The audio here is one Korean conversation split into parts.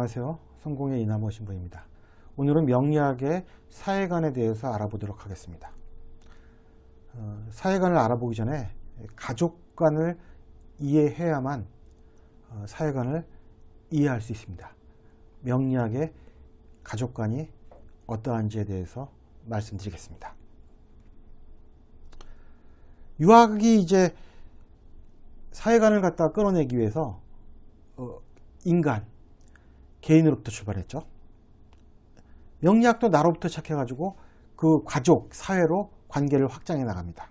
안녕하세요. 성공의 이나모 신부입니다. 오늘은 명리학의 사회관에 대해서 알아보도록 하겠습니다. 사회관을 알아보기 전에 가족관을 이해해야만 사회관을 이해할 수 있습니다. 명리학의 가족관이 어떠한지에 대해서 말씀드리겠습니다. 유학이 이제 사회관을 갖다가 끌어내기 위해서 인간, 개인으로부터 출발했죠. 명리학도 나로부터 시작해가지고 그 가족, 사회로 관계를 확장해 나갑니다.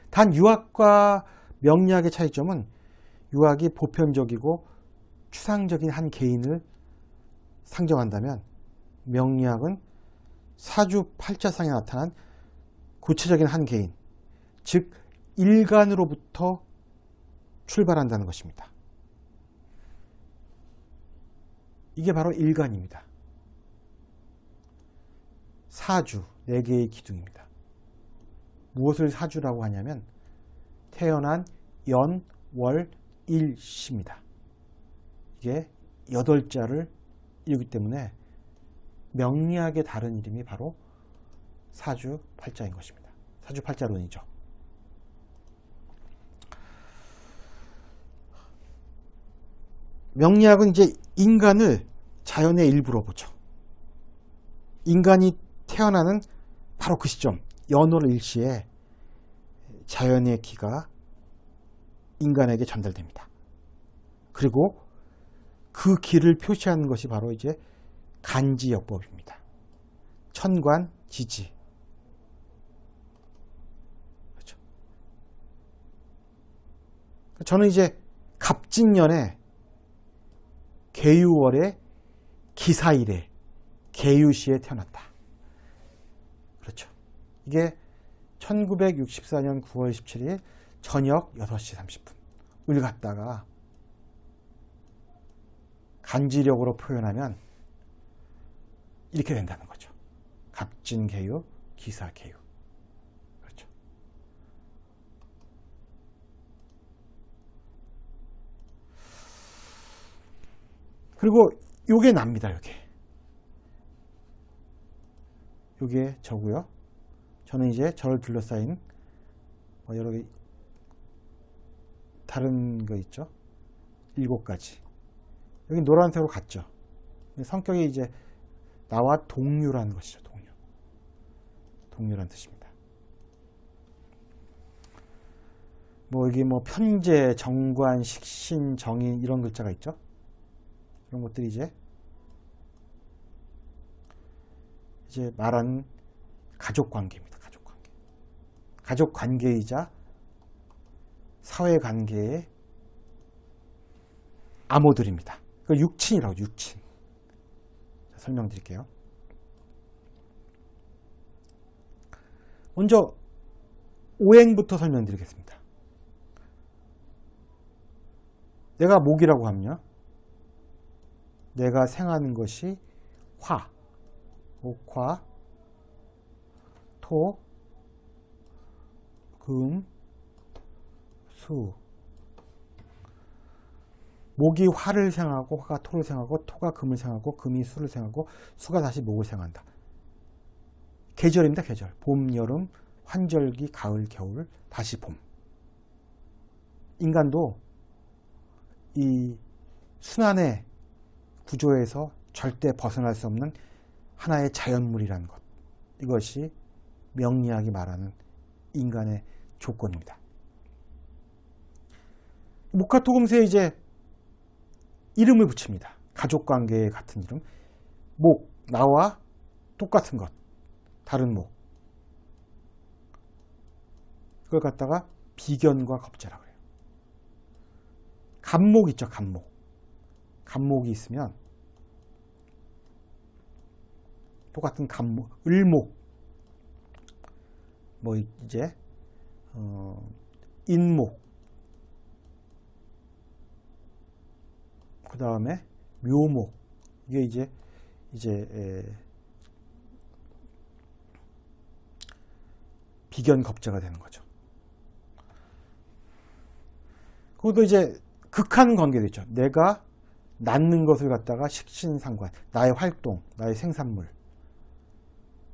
단 유학과 명리학의 차이점은 유학이 보편적이고 추상적인 한 개인을 상정한다면 명리학은 사주팔자상에 나타난 구체적인 한 개인, 즉 일간으로부터 출발한다는 것입니다. 이게 바로 일간입니다. 사주, 4개의 기둥입니다. 무엇을 사주라고 하냐면 태어난 연, 월, 일, 시입니다. 이게 8자를 이루기 때문에 명리학의 다른 이름이 바로 사주팔자인 것입니다. 사주팔자론이죠. 명리학은 이제 인간을 자연의 일부로 보죠. 인간이 태어나는 바로 그 시점, 연월 일시에 자연의 기가 인간에게 전달됩니다. 그리고 그 기를 표시하는 것이 바로 이제 간지역법입니다. 천관, 지지. 그렇죠. 저는 이제 갑진년에 계유월에 기사일에 계유시에 태어났다. 그렇죠. 이게 1964년 9월 17일 저녁 6시 30분 을 갖다가 간지력으로 표현하면 이렇게 된다는 거죠. 갑진계유, 기사계유. 그렇죠. 그리고 요게 납니다. 요게 저고요. 저는 이제 저를 둘러싸인 여러 개 다른 거 있죠. 7가지. 여기 노란색으로 갔죠. 성격이 이제 나와 동류라는 것이죠. 동류라는 뜻입니다. 여기 편재, 정관, 식신, 정인 이런 글자가 있죠. 이런 것들이 이제 말하는 가족관계입니다. 가족관계이자 사회관계의 암호들입니다. 그걸 육친이라고, 육친. 설명드릴게요. 먼저 오행부터 설명드리겠습니다. 내가 목이라고 하면요. 내가 생하는 것이 화, 목화, 토, 금, 수. 목이 화를 생하고 화가 토를 생하고 토가 금을 생하고 금이 수를 생하고 수가 다시 목을 생한다. 계절입니다. 계절. 봄, 여름, 환절기, 가을, 겨울, 다시 봄. 인간도 이 순환의 구조에서 절대 벗어날 수 없는 하나의 자연물이라는 것. 이것이 명리학이 말하는 인간의 조건입니다. 목화토금수에 이제 이름을 붙입니다. 가족관계의 같은 이름. 목, 나와 똑같은 것. 다른 목. 그걸 갖다가 비견과 겁재라고 해요. 갑목 있죠. 갑목. 갑목이 있으면 똑같은 갑목, 을목. 이제 인목. 그 다음에 묘목. 이게 이제 비견겁자가 되는 거죠. 그것도 이제 극한 관계도 있죠. 내가 낳는 것을 갖다가 식신상관, 나의 활동, 나의 생산물.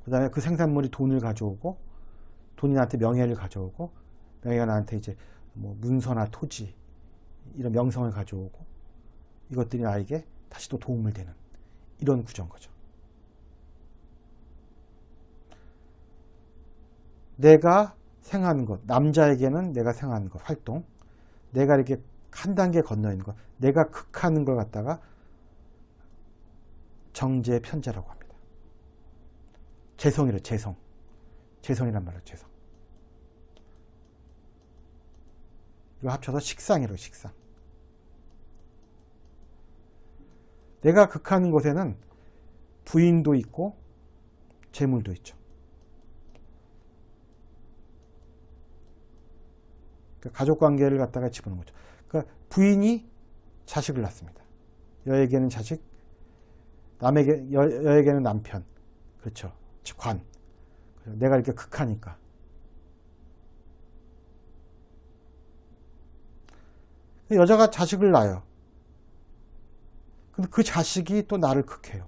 그 다음에 그 생산물이 돈을 가져오고, 돈이 나한테 명예를 가져오고, 명예가 나한테 이제 뭐 문서나 토지, 이런 명성을 가져오고, 이것들이 나에게 다시 또 도움을 되는 이런 구조인 거죠. 내가 생하는 것, 남자에게는 내가 생하는 것, 활동, 내가 이렇게 한 단계 건너 있는 것, 내가 극하는 걸 갖다가 정제 편재라고 합니다. 재성이래, 재성. 재성이란 말이에요, 재성. 이거 합쳐서 식상이래요, 식상. 내가 극하는 것에는 부인도 있고 재물도 있죠. 가족관계를 갖다가 집어넣은 거죠. 그러니까 부인이 자식을 낳습니다. 여에게는 자식, 여에게는 남편. 그렇죠. 관. 내가 이렇게 극하니까. 여자가 자식을 낳아요. 근데 그 자식이 또 나를 극해요.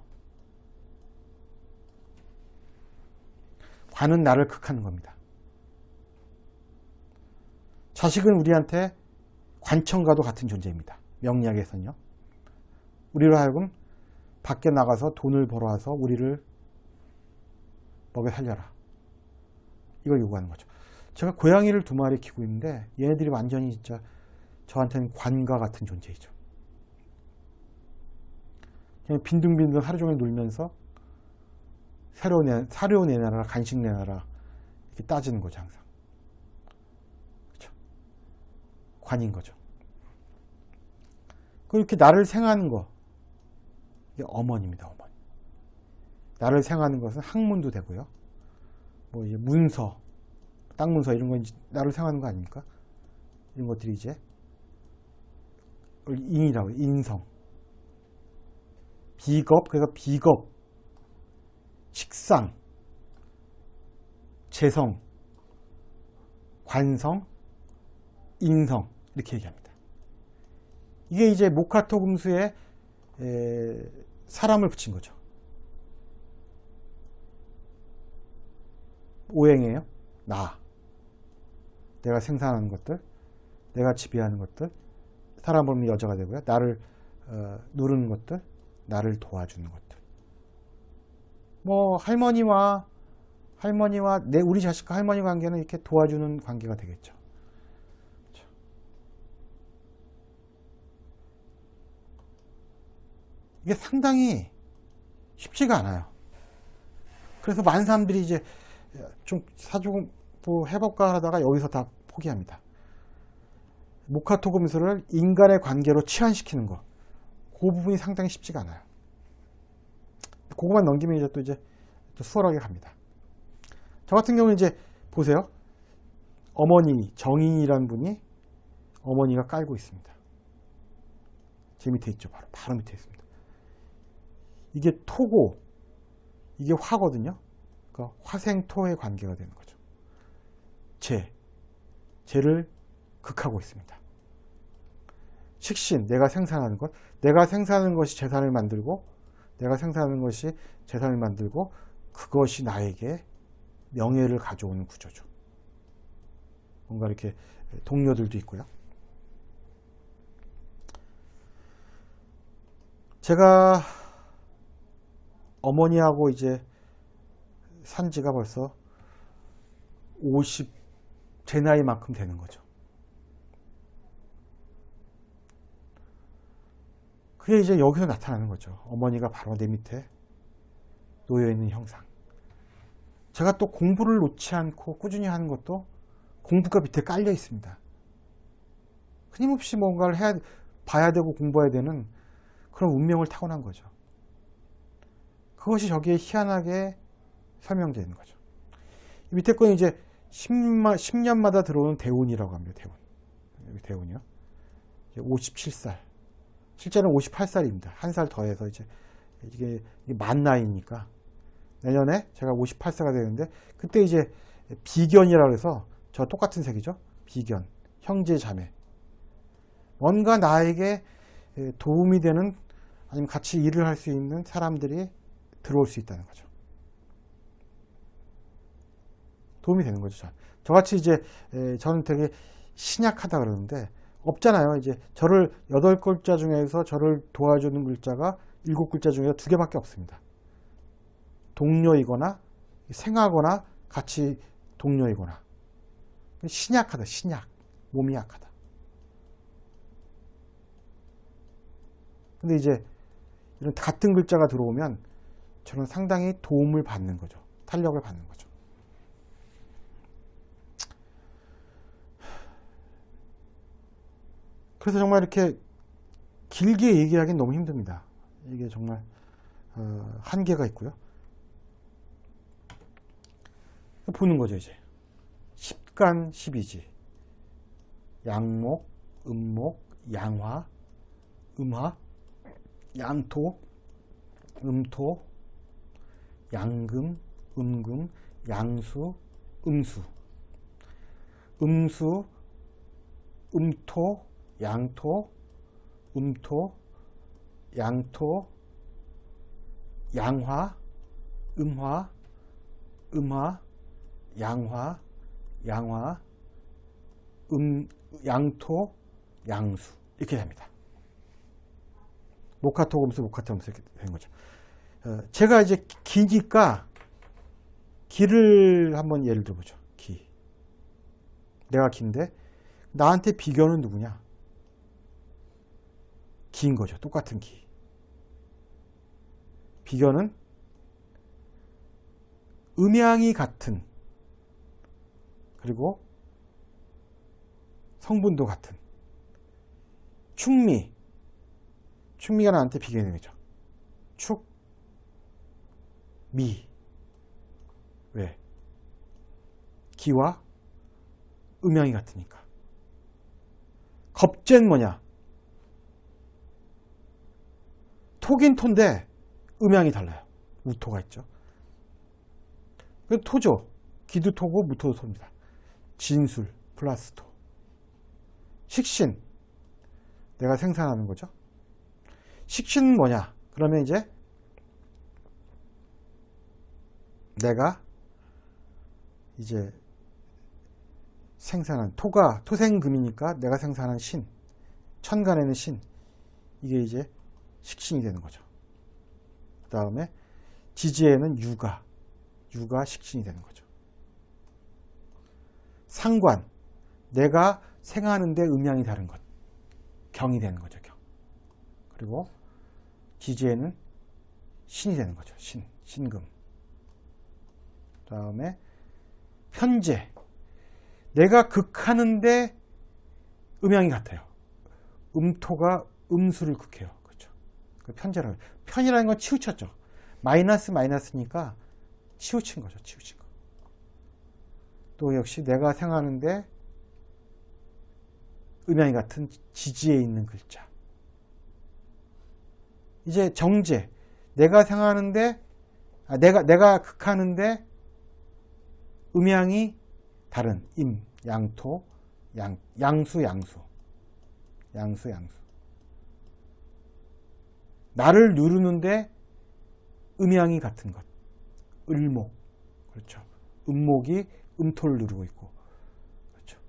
관은 나를 극하는 겁니다. 자식은 우리한테 관청과도 같은 존재입니다. 명리학에서는요. 우리로 하여금 밖에 나가서 돈을 벌어와서 우리를 먹여 살려라. 이걸 요구하는 거죠. 제가 고양이를 2마리 키우고 있는데 얘네들이 완전히 진짜 저한테는 관과 같은 존재이죠. 그냥 빈둥빈둥 하루 종일 놀면서 사료 내놔라, 간식 내놔라 이렇게 따지는 거죠, 항상. 그렇죠? 관인 거죠. 그렇게 나를 생하는 거, 이게 어머니입니다, 어머니. 나를 생하는 것은 학문도 되고요. 뭐 이제 문서, 땅 문서 이런 건 나를 생하는 거 아닙니까? 이런 것들이 이제 인이라고 해요, 인성. 비겁, 그래서 비겁, 식상, 재성, 관성, 인성 이렇게 얘기합니다. 이게 이제 모카토 금수에 사람을 붙인 거죠. 오행이에요. 나. 내가 생산하는 것들, 내가 지배하는 것들, 사람 보면 여자가 되고요. 나를 누르는 것들, 나를 도와주는 것들. 뭐 할머니와 우리 자식과 할머니 관계는 이렇게 도와주는 관계가 되겠죠. 그렇죠. 이게 상당히 쉽지가 않아요. 그래서 많은 사람들이 이제 좀 사주공부 해볼까 하다가 여기서 다 포기합니다. 모카토 금수를 인간의 관계로 치환시키는 거, 그 부분이 상당히 쉽지가 않아요. 그거만 넘기면 이제 또 수월하게 갑니다. 저 같은 경우는 이제 보세요. 어머니 정인이라는 분이 어머니가 깔고 있습니다. 제 밑에 있죠. 바로 밑에 있습니다. 이게 토고 이게 화거든요. 그러니까 화생토의 관계가 되는 거죠. 재를 극하고 있습니다. 식신, 내가 생산하는 것, 내가 생산하는 것이 재산을 만들고, 내가 생산하는 것이 재산을 만들고, 그것이 나에게 명예를 가져오는 구조죠. 뭔가 이렇게 동료들도 있고요. 제가 어머니하고 이제 산 지가 벌써 제 나이만큼 되는 거죠. 그게 이제 여기서 나타나는 거죠. 어머니가 바로 내 밑에 놓여있는 형상. 제가 또 공부를 놓지 않고 꾸준히 하는 것도 공부가 밑에 깔려 있습니다. 끊임없이 뭔가를 봐야 되고 공부해야 되는 그런 운명을 타고난 거죠. 그것이 저기에 희한하게 설명되는 거죠. 밑에 거는 이제 10년마다 들어오는 대운이라고 합니다. 대운. 여기 대운이요. 57살. 실제는 58살입니다. 한 살 더해서 이게 만 나이니까 내년에 제가 58세가 되는데 그때 이제 비견이라고 해서 저 똑같은 색이죠. 비견. 형제 자매. 뭔가 나에게 도움이 되는 아니면 같이 일을 할 수 있는 사람들이 들어올 수 있다는 거죠. 도움이 되는 거죠. 저같이 이제 저는 되게 신약하다 그러는데 없잖아요. 이제 저를 8글자 중에서 저를 도와주는 글자가 7글자 중에서 2개밖에 없습니다. 동료이거나 생하거나 같이 동료이거나. 신약하다. 신약. 몸이 약하다. 근데 이제 이런 같은 글자가 들어오면 저는 상당히 도움을 받는 거죠. 탄력을 받는 거죠. 그래서 정말 이렇게 길게 얘기하기는 너무 힘듭니다. 이게 정말 한계가 있고요. 보는 거죠. 이제 10간 12지 양목, 음목, 양화, 음화, 양토, 음토, 양금, 음금, 양수, 음수, 음수, 음토, 양토, 음토, 양토, 양화, 음화, 음화, 양화, 양화, 양토, 양수 이렇게 됩니다. 목화토, 금수, 목화토, 금수 이렇게 되는 거죠. 제가 이제 기니까 기를 한번 예를 들어보죠. 기. 내가 기인데 나한테 비교는 누구냐? 기인 거죠. 똑같은 기. 비교는 음양이 같은 그리고 성분도 같은 축미. 축미가 나한테 비교되는 거죠. 축, 미. 왜? 기와 음양이 같으니까. 겁재는 뭐냐? 토긴 토인데 음양이 달라요. 우토가 있죠. 그 토죠. 기도 토고 무토도 토입니다. 진술 플러스 토. 식신. 내가 생산하는 거죠. 식신은 뭐냐? 그러면 이제 내가 이제 생산한 토가 토생금이니까 내가 생산한 신, 천간에는 신, 이게 이제 식신이 되는 거죠. 그 다음에 지지에는 유가 식신이 되는 거죠. 상관, 내가 생하는데 음양이 다른 것, 경이 되는 거죠. 경. 그리고 지지에는 신이 되는 거죠. 신금. 그 다음에 편재, 내가 극하는데 음양이 같아요. 음토가 음수를 극해요. 그렇죠. 그 편재라고. 편이라는 건 치우쳤죠. 마이너스니까 치우친 거죠. 치우친 거. 또 역시 내가 생하는데 음양이 같은 지지에 있는 글자. 이제 정제, 내가 생하는데 내가 극하는데 음양이 다른 임, 양토, 양수. 나를 누르는데 음양이 같은 것. 을목. 그렇죠. 음목이 음토를 누르고 있고. 그렇죠.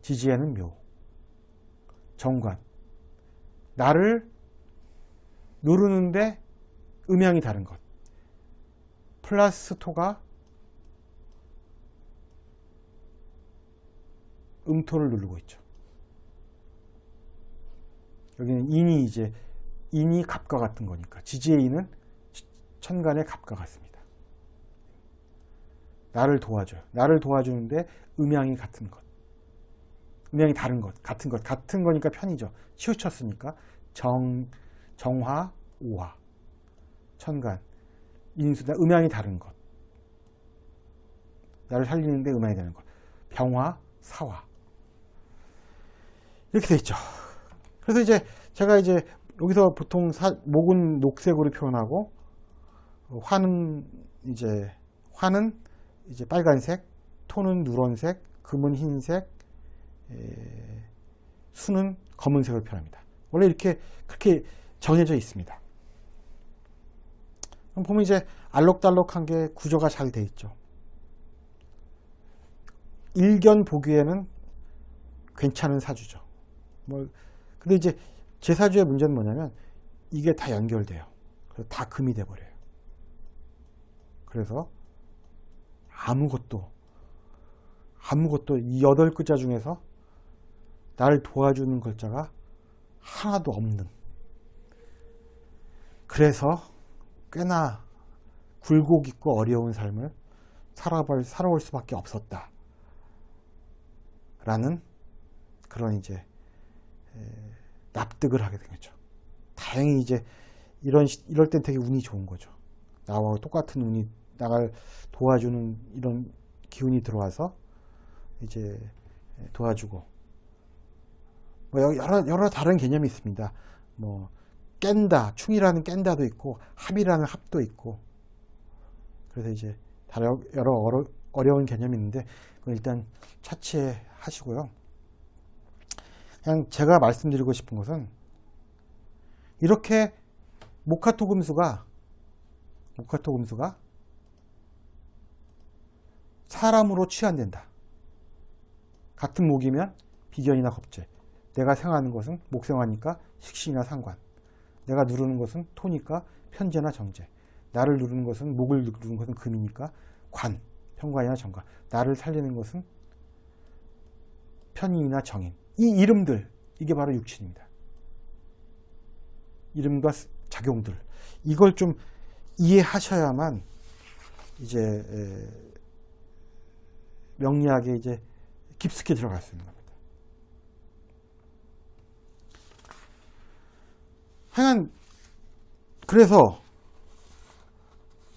지지에는 묘. 정관. 나를 누르는데 음양이 다른 것. 플러스 토가 음토를 누르고 있죠. 여기는 인이 갑과 같은 거니까 지지의 인은 천간의 갑과 같습니다. 나를 도와줘요. 나를 도와주는데 음양이 같은 것. 음양이 다른 것. 같은 거니까 편이죠. 치우쳤으니까 정화, 오화. 천간. 인수다. 음양이 다른 것. 나를 살리는데 음양이 되는 것. 병화, 사화. 이렇게 돼 있죠. 그래서 이제 제가 이제 여기서 보통 목은 녹색으로 표현하고 화는 이제 빨간색, 토는 누런색, 금은 흰색, 수는 검은색으로 표현합니다. 원래 그렇게 정해져 있습니다. 보면 이제 알록달록한 게 구조가 잘 돼 있죠. 일견 보기에는 괜찮은 사주죠. 근데 이제 제 사주의 문제는 뭐냐면 이게 다 연결돼요. 그래서 다 금이 돼버려요. 그래서 아무것도 이 8글자 중에서 나를 도와주는 글자가 하나도 없는, 그래서 꽤나 굴곡 있고 어려운 삶을 살아올 수밖에 없었다 라는 그런 이제 납득을 하게 된 거죠. 다행히 이제 이럴 땐 되게 운이 좋은 거죠. 나와 똑같은 운이 나를 도와주는 이런 기운이 들어와서 이제 도와주고, 여러 다른 개념이 있습니다. 깬다, 충이라는 깬다도 있고 합이라는 합도 있고, 그래서 이제 여러 어려운 개념이 있는데 일단 차치해 하시고요. 그냥 제가 말씀드리고 싶은 것은 이렇게 목화토금수가 사람으로 취한된다. 같은 목이면 비견이나 겁재, 내가 생하는 것은 목생하니까 식신이나 상관, 내가 누르는 것은 토니까 편재나 정재, 나를 누르는 것은 목을 누르는 것은 금이니까 관, 편관이나 정관, 나를 살리는 것은 편인이나 정인. 이 이름들, 이게 바로 육신입니다. 이름과 작용들, 이걸 좀 이해하셔야만 이제 명리학에 이제 깊숙이 들어갈 수 있는 겁니다. 하여간 그래서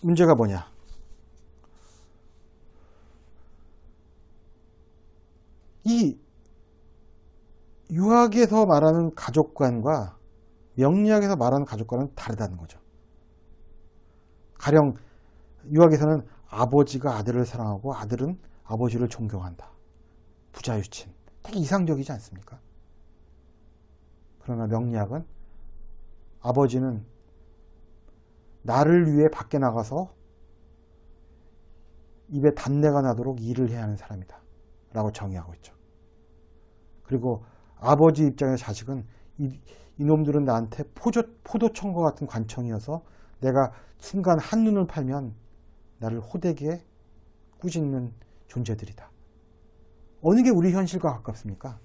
문제가 뭐냐? 이 유학에서 말하는 가족관과 명리학에서 말하는 가족관은 다르다는 거죠. 가령 유학에서는 아버지가 아들을 사랑하고 아들은 아버지를 존경한다. 부자유친. 되게 이상적이지 않습니까? 그러나 명리학은 아버지는 나를 위해 밖에 나가서 입에 단내가 나도록 일을 해야 하는 사람이다 라고 정의하고 있죠. 그리고 아버지 입장에서 자식은 이놈들은 나한테 포도청과 같은 관청이어서 내가 순간 한눈을 팔면 나를 호되게 꾸짖는 존재들이다. 어느 게 우리 현실과 가깝습니까?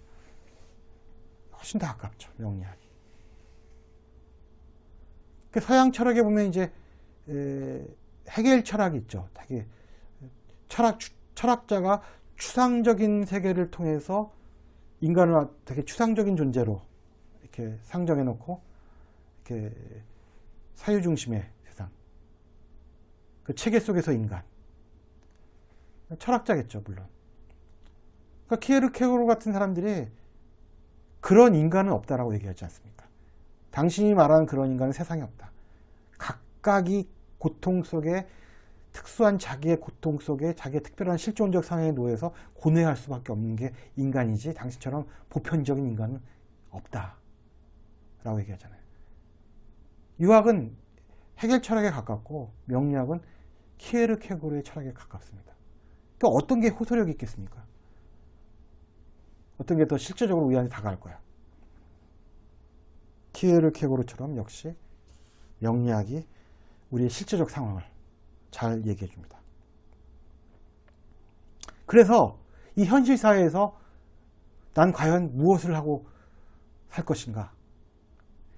훨씬 더 가깝죠, 명리학이. 서양 철학에 보면 이제 헤겔 철학이 있죠. 되게 철학자가 추상적인 세계를 통해서 인간을 되게 추상적인 존재로 이렇게 상정해 놓고 이렇게 사유 중심의 세상, 그 체계 속에서 인간, 철학자겠죠, 물론. 그러니까 키에르케고르 같은 사람들이 그런 인간은 없다라고 얘기하지 않습니까? 당신이 말하는 그런 인간은 세상에 없다. 각각이 고통 속에, 특수한 자기의 고통 속에 자기의 특별한 실존적 상황에 놓여서 고뇌할 수밖에 없는 게 인간이지 당신처럼 보편적인 인간은 없다 라고 얘기하잖아요. 유학은 헤겔 철학에 가깝고 명리학은 키에르케고르의 철학에 가깝습니다. 또 어떤 게 호소력이 있겠습니까? 어떤 게 더 실제적으로 우리한테 다가갈 거야. 키에르케고르처럼 역시 명리학이 우리의 실제적 상황을 잘 얘기해 줍니다. 그래서 이 현실 사회에서 난 과연 무엇을 하고 살 것인가?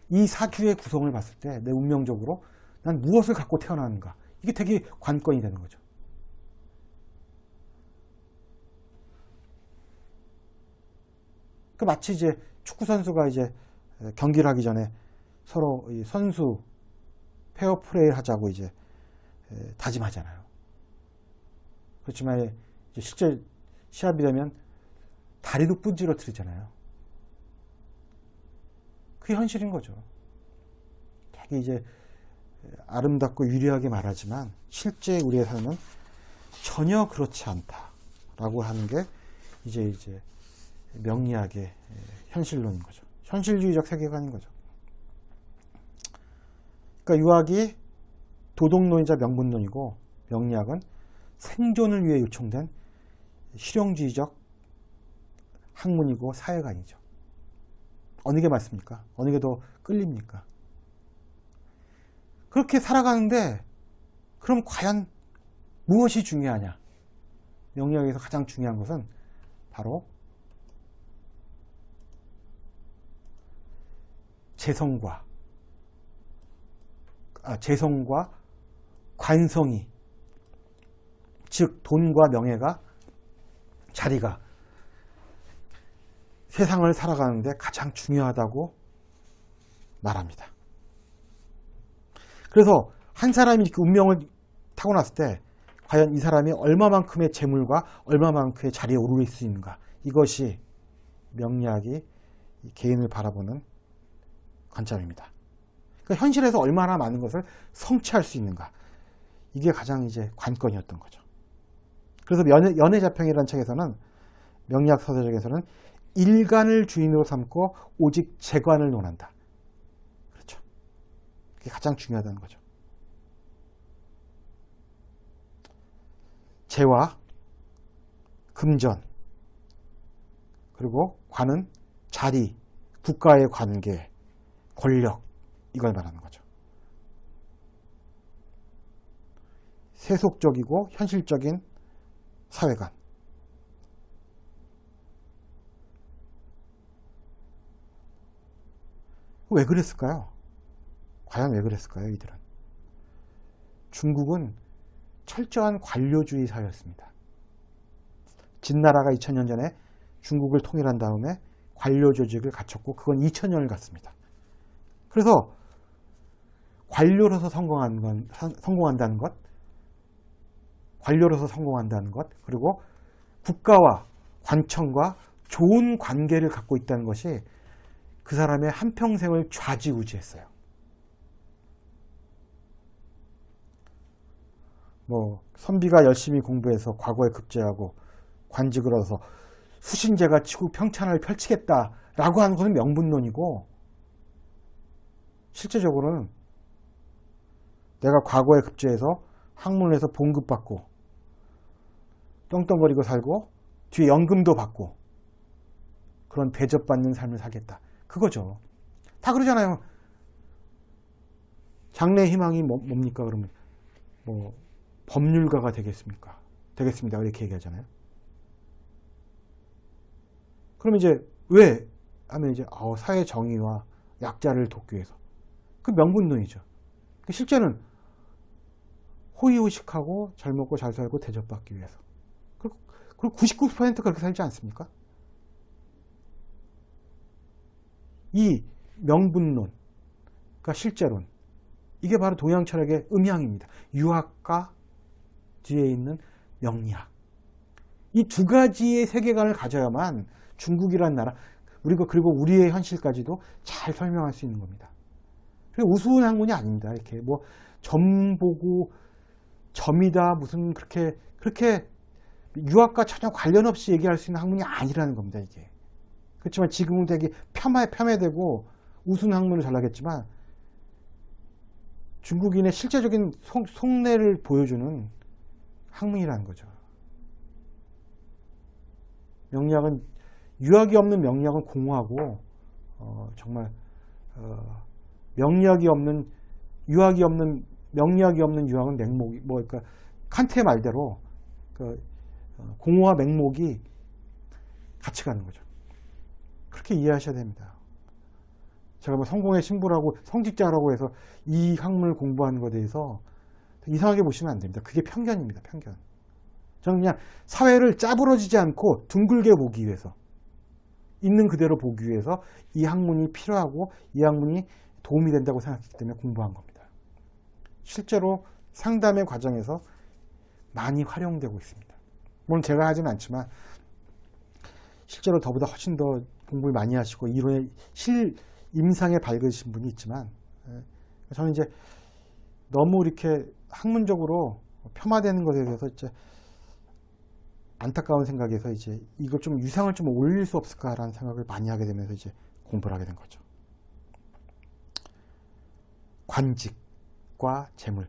이 사주의 구성을 봤을 때 내 운명적으로 난 무엇을 갖고 태어나는가? 이게 되게 관건이 되는 거죠. 그 마치 이제 축구 선수가 이제 경기를 하기 전에 서로 이 선수 페어플레이를 하자고 이제 다짐하잖아요. 그렇지만 이제 실제 시합이 되면 다리도 분지러뜨리잖아요. 그게 현실인 거죠. 되게 이제 아름답고 유리하게 말하지만 실제 우리의 삶은 전혀 그렇지 않다라고 하는 게 이제 명리학의 현실론인 거죠. 현실주의적 세계관인 거죠. 그러니까 유학이 도덕론이자 명분론이고 명리학은 생존을 위해 요청된 실용주의적 학문이고 사회관이죠. 어느 게 맞습니까? 어느 게 더 끌립니까? 그렇게 살아가는데 그럼 과연 무엇이 중요하냐? 명리학에서 가장 중요한 것은 바로 재성과 관성이, 즉 돈과 명예가, 자리가 세상을 살아가는데 가장 중요하다고 말합니다. 그래서 한 사람이 이렇게 운명을 타고났을 때 과연 이 사람이 얼마만큼의 재물과 얼마만큼의 자리에 오를 수 있는가, 이것이 명리학이 개인을 바라보는 관점입니다. 그러니까 현실에서 얼마나 많은 것을 성취할 수 있는가, 이게 가장 이제 관건이었던 거죠. 그래서 연애자평이라는 책에서는, 명리학 서사적에서는 일관을 주인으로 삼고 오직 재관을 논한다. 그렇죠. 그게 가장 중요하다는 거죠. 재와 금전, 그리고 관은 자리, 국가의 관계, 권력, 이걸 말하는 거죠. 세속적이고 현실적인 사회관. 왜 그랬을까요? 과연 왜 그랬을까요, 이들은? 중국은 철저한 관료주의 사회였습니다. 진나라가 2000년 전에 중국을 통일한 다음에 관료 조직을 갖췄고, 그건 2000년을 갔습니다. 그래서 관료로서 성공한다는 것, 그리고 국가와 관청과 좋은 관계를 갖고 있다는 것이 그 사람의 한평생을 좌지우지했어요. 선비가 열심히 공부해서 과거에 급제하고 관직을 얻어서 수신제가 치고 평찬을 펼치겠다라고 하는 것은 명분론이고, 실제적으로는 내가 과거에 급제해서 학문을 해서 봉급받고 떵떵거리고 살고 뒤에 연금도 받고 그런 대접받는 삶을 살겠다, 그거죠. 다 그러잖아요. 장래의 희망이 뭡니까? 그러면 법률가가 되겠습니다. 이렇게 얘기하잖아요. 그럼 이제 왜 하면 이제 사회 정의와 약자를 돕기 위해서, 그 명분론이죠. 실제는 호의호식하고 잘 먹고 잘 살고 대접받기 위해서. 그리고 99%가 그렇게 살지 않습니까? 이 명분론, 그러니까 실제론, 이게 바로 동양 철학의 음향입니다. 유학과 뒤에 있는 명리학. 이 두 가지의 세계관을 가져야만 중국이라는 나라, 그리고 우리의 현실까지도 잘 설명할 수 있는 겁니다. 그리고 우스운 학문이 아닙니다. 이렇게 점 보고 점이다, 무슨 그렇게 유학과 전혀 관련 없이 얘기할 수 있는 학문이 아니라는 겁니다, 이게. 그렇지만 지금은 되게 폄하되고 우스운 학문을 전하겠지만, 중국인의 실제적인 속내를 보여주는 학문이라는 거죠. 명리학은, 유학이 없는 명리학은 공허하고, 정말 명리학이 없는 유학은 맹목이, 그러니까 칸트의 말대로 공허와 맹목이 같이 가는 거죠. 그렇게 이해하셔야 됩니다. 제가 성공의 신부라고 성직자라고 해서 이 학문을 공부하는 것에 대해서 이상하게 보시면 안 됩니다. 그게 편견입니다. 편견. 저는 그냥 사회를 짜부러지지 않고 둥글게 보기 위해서, 있는 그대로 보기 위해서 이 학문이 필요하고 이 학문이 도움이 된다고 생각했기 때문에 공부한 겁니다. 실제로 상담의 과정에서 많이 활용되고 있습니다. 물론 제가 하지는 않지만 실제로 저보다 훨씬 더 공부를 많이 하시고 이론의 임상에 밝으신 분이 있지만, 저는 이제 너무 이렇게 학문적으로 폄하되는 것에 대해서 이제 안타까운 생각에서 이제 이걸 좀 유상을 좀 올릴 수 없을까라는 생각을 많이 하게 되면서 이제 공부를 하게 된 거죠. 관직, 관직과 재물.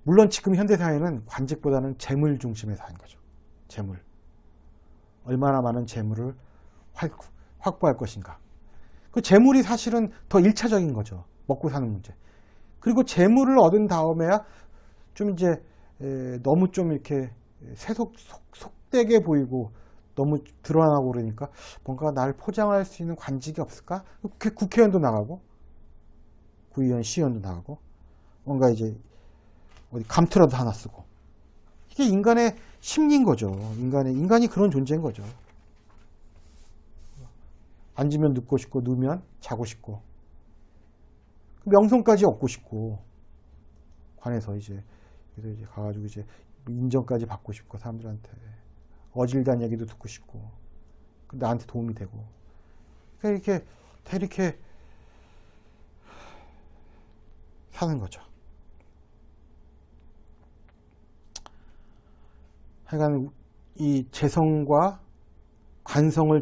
물론 지금 현대사회는 관직보다는 재물 중심의 사회인 거죠. 재물. 얼마나 많은 재물을 확보할 것인가. 그 재물이 사실은 더 1차적인 거죠. 먹고 사는 문제. 그리고 재물을 얻은 다음에야 좀 이제 너무 좀 이렇게 속되게 보이고 너무 드러나고 그러니까 뭔가 날 포장할 수 있는 관직이 없을까? 국회의원도 나가고 구의원, 시의원도 나가고 뭔가 이제 어디 감투라도 하나 쓰고 이게 인간의 심리인 거죠. 인간이 그런 존재인 거죠. 앉으면 눕고 싶고 누우면 자고 싶고 명성까지 얻고 싶고 관에서 이제 그래서 이제 가가지고 이제 인정까지 받고 싶고 사람들한테 어질단 얘기도 듣고 싶고 나한테 도움이 되고 그러니까 이렇게 사는 거죠. 하여간 이 재성과 관성을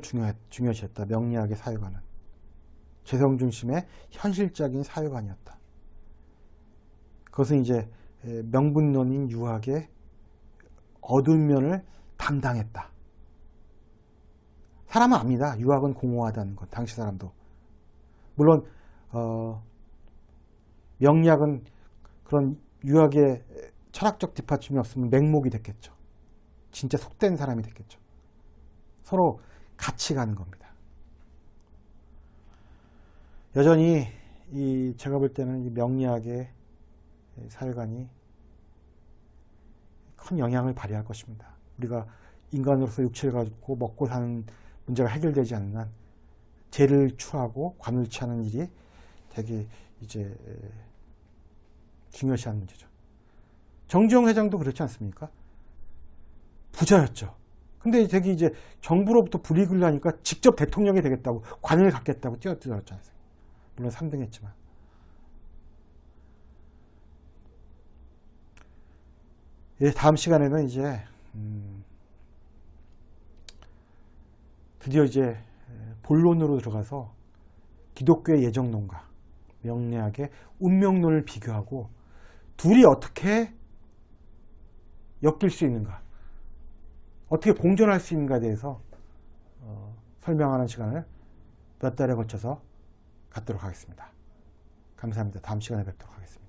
중요시했다. 명리학의 사회관은. 재성 중심의 현실적인 사회관이었다. 그것은 이제 명분론인 유학의 어두운 면을 담당했다. 사람은 압니다. 유학은 공허하다는 것. 당시 사람도. 물론 명리학은 그런 유학의 철학적 뒷받침이 없으면 맹목이 됐겠죠. 진짜 속된 사람이 됐겠죠. 서로 같이 가는 겁니다. 여전히 제가 볼 때는 이 명리학의 사회관이 큰 영향을 발휘할 것입니다. 우리가 인간으로서 육체를 가지고 먹고 사는 문제가 해결되지 않는 한 죄를 추하고 관을 취하는 일이 되게 이제 중요시하는 문제죠. 정주영 회장도 그렇지 않습니까? 부자였죠. 근데 되게 이제 정부로부터 불이익을 하니까 직접 대통령이 되겠다고 관을 갖겠다고 뛰어들었지 않습니까? 물론 3등 했지만. 다음 시간에는 이제 드디어 이제 본론으로 들어가서 기독교의 예정론과 명리학의 운명론을 비교하고 둘이 어떻게 엮일 수 있는가, 어떻게 공존할 수 있는가에 대해서 설명하는 시간을 몇 달에 걸쳐서 갖도록 하겠습니다. 감사합니다. 다음 시간에 뵙도록 하겠습니다.